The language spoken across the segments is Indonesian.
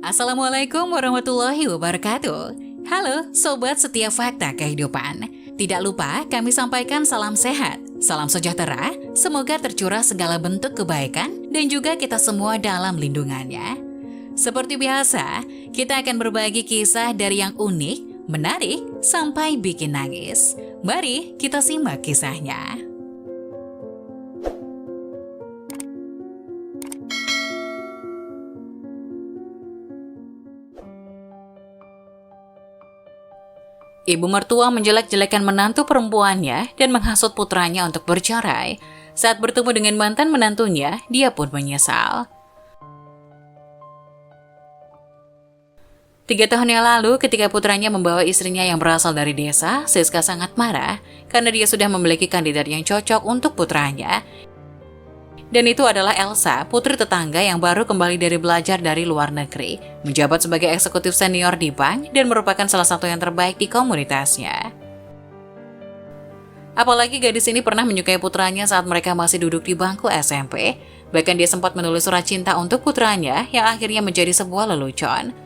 Assalamualaikum warahmatullahi wabarakatuh. Halo Sobat Setia Fakta Kehidupan. Tidak lupa kami sampaikan salam sehat, salam sejahtera, semoga tercurah segala bentuk kebaikan dan juga kita semua dalam lindungannya. Seperti biasa, kita akan berbagi kisah dari yang unik, menarik, sampai bikin nangis. Mari kita simak kisahnya. Ibu mertua menjelek-jelekan menantu perempuannya dan menghasut putranya untuk bercerai. Saat bertemu dengan mantan menantunya, dia pun menyesal. 3 tahun yang lalu, ketika putranya membawa istrinya yang berasal dari desa, Siska sangat marah karena dia sudah memiliki kandidat yang cocok untuk putranya. Dan itu adalah Elsa, putri tetangga yang baru kembali dari belajar dari luar negeri, menjabat sebagai eksekutif senior di bank dan merupakan salah satu yang terbaik di komunitasnya. Apalagi gadis ini pernah menyukai putranya saat mereka masih duduk di bangku SMP, bahkan dia sempat menulis surat cinta untuk putranya yang akhirnya menjadi sebuah lelucon.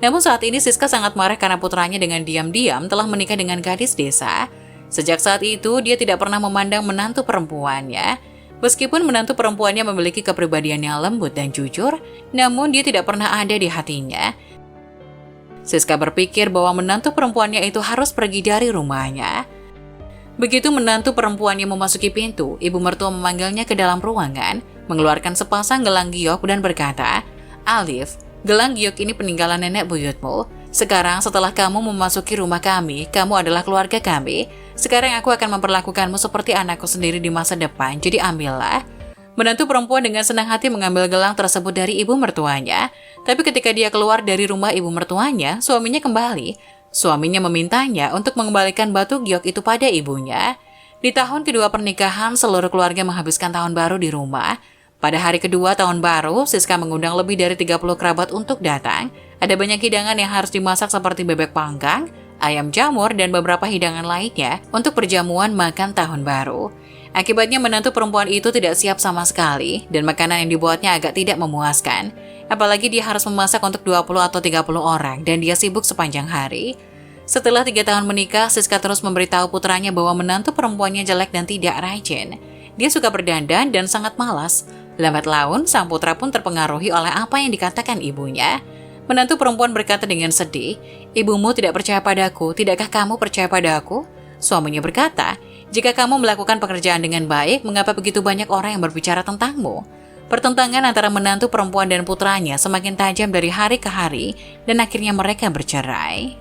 Namun saat ini Siska sangat marah karena putranya dengan diam-diam telah menikah dengan gadis desa. Sejak saat itu, dia tidak pernah memandang menantu perempuannya. Meskipun menantu perempuannya memiliki kepribadian yang lembut dan jujur, namun dia tidak pernah ada di hatinya. Siska berpikir bahwa menantu perempuannya itu harus pergi dari rumahnya. Begitu menantu perempuannya memasuki pintu, ibu mertua memanggilnya ke dalam ruangan, mengeluarkan sepasang gelang giok dan berkata, "Alif, gelang giok ini peninggalan nenek buyutmu. Sekarang setelah kamu memasuki rumah kami, kamu adalah keluarga kami. Sekarang aku akan memperlakukanmu seperti anakku sendiri di masa depan, jadi ambillah." Menantu perempuan dengan senang hati mengambil gelang tersebut dari ibu mertuanya. Tapi ketika dia keluar dari rumah ibu mertuanya, suaminya kembali. Suaminya memintanya untuk mengembalikan batu giok itu pada ibunya. Di tahun kedua pernikahan, seluruh keluarga menghabiskan tahun baru di rumah. Pada hari kedua tahun baru, Siska mengundang lebih dari 30 kerabat untuk datang. Ada banyak hidangan yang harus dimasak seperti bebek panggang, ayam jamur, dan beberapa hidangan lainnya untuk perjamuan makan tahun baru. Akibatnya menantu perempuan itu tidak siap sama sekali, dan makanan yang dibuatnya agak tidak memuaskan. Apalagi dia harus memasak untuk 20 atau 30 orang, dan dia sibuk sepanjang hari. Setelah 3 tahun menikah, Siska terus memberitahu putranya bahwa menantu perempuannya jelek dan tidak rajin. Dia suka berdandan dan sangat malas. Lambat laun, sang putra pun terpengaruhi oleh apa yang dikatakan ibunya. Menantu perempuan berkata dengan sedih, "Ibumu tidak percaya padaku, tidakkah kamu percaya padaku?" Suaminya berkata, "Jika kamu melakukan pekerjaan dengan baik, mengapa begitu banyak orang yang berbicara tentangmu?" Pertentangan antara menantu perempuan dan putranya semakin tajam dari hari ke hari, dan akhirnya mereka bercerai.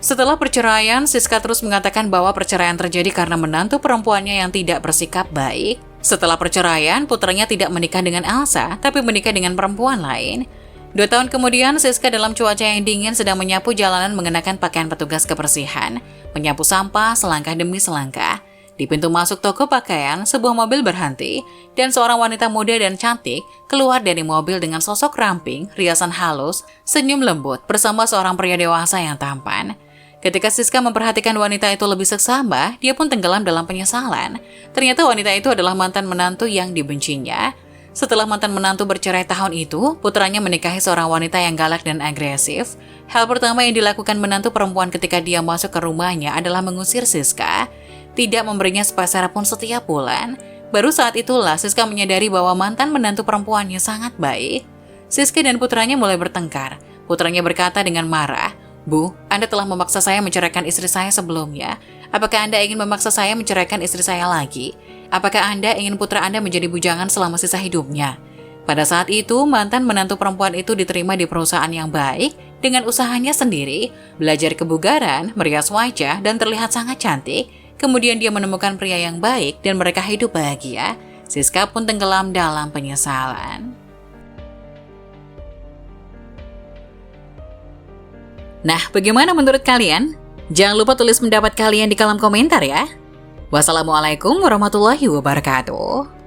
Setelah perceraian, Siska terus mengatakan bahwa perceraian terjadi karena menantu perempuannya yang tidak bersikap baik. Setelah perceraian, putranya tidak menikah dengan Elsa, tapi menikah dengan perempuan lain. 2 tahun kemudian, Siska dalam cuaca yang dingin sedang menyapu jalanan mengenakan pakaian petugas kebersihan, menyapu sampah selangkah demi selangkah. Di pintu masuk toko pakaian, sebuah mobil berhenti, dan seorang wanita muda dan cantik keluar dari mobil dengan sosok ramping, riasan halus, senyum lembut bersama seorang pria dewasa yang tampan. Ketika Siska memperhatikan wanita itu lebih seksama, dia pun tenggelam dalam penyesalan. Ternyata wanita itu adalah mantan menantu yang dibencinya. Setelah mantan menantu bercerai tahun itu, putranya menikahi seorang wanita yang galak dan agresif. Hal pertama yang dilakukan menantu perempuan ketika dia masuk ke rumahnya adalah mengusir Siska. Tidak memberinya sepeser pun setiap bulan. Baru saat itulah Siska menyadari bahwa mantan menantu perempuannya sangat baik. Siska dan putranya mulai bertengkar. Putranya berkata dengan marah, "Bu, Anda telah memaksa saya menceraikan istri saya sebelumnya. Apakah Anda ingin memaksa saya menceraikan istri saya lagi? Apakah Anda ingin putra Anda menjadi bujangan selama sisa hidupnya?" Pada saat itu, mantan menantu perempuan itu diterima di perusahaan yang baik dengan usahanya sendiri, belajar kebugaran, merias wajah, dan terlihat sangat cantik. Kemudian dia menemukan pria yang baik dan mereka hidup bahagia. Siska pun tenggelam dalam penyesalan. Nah, bagaimana menurut kalian? Jangan lupa tulis pendapat kalian di kolom komentar ya. Wassalamualaikum warahmatullahi wabarakatuh.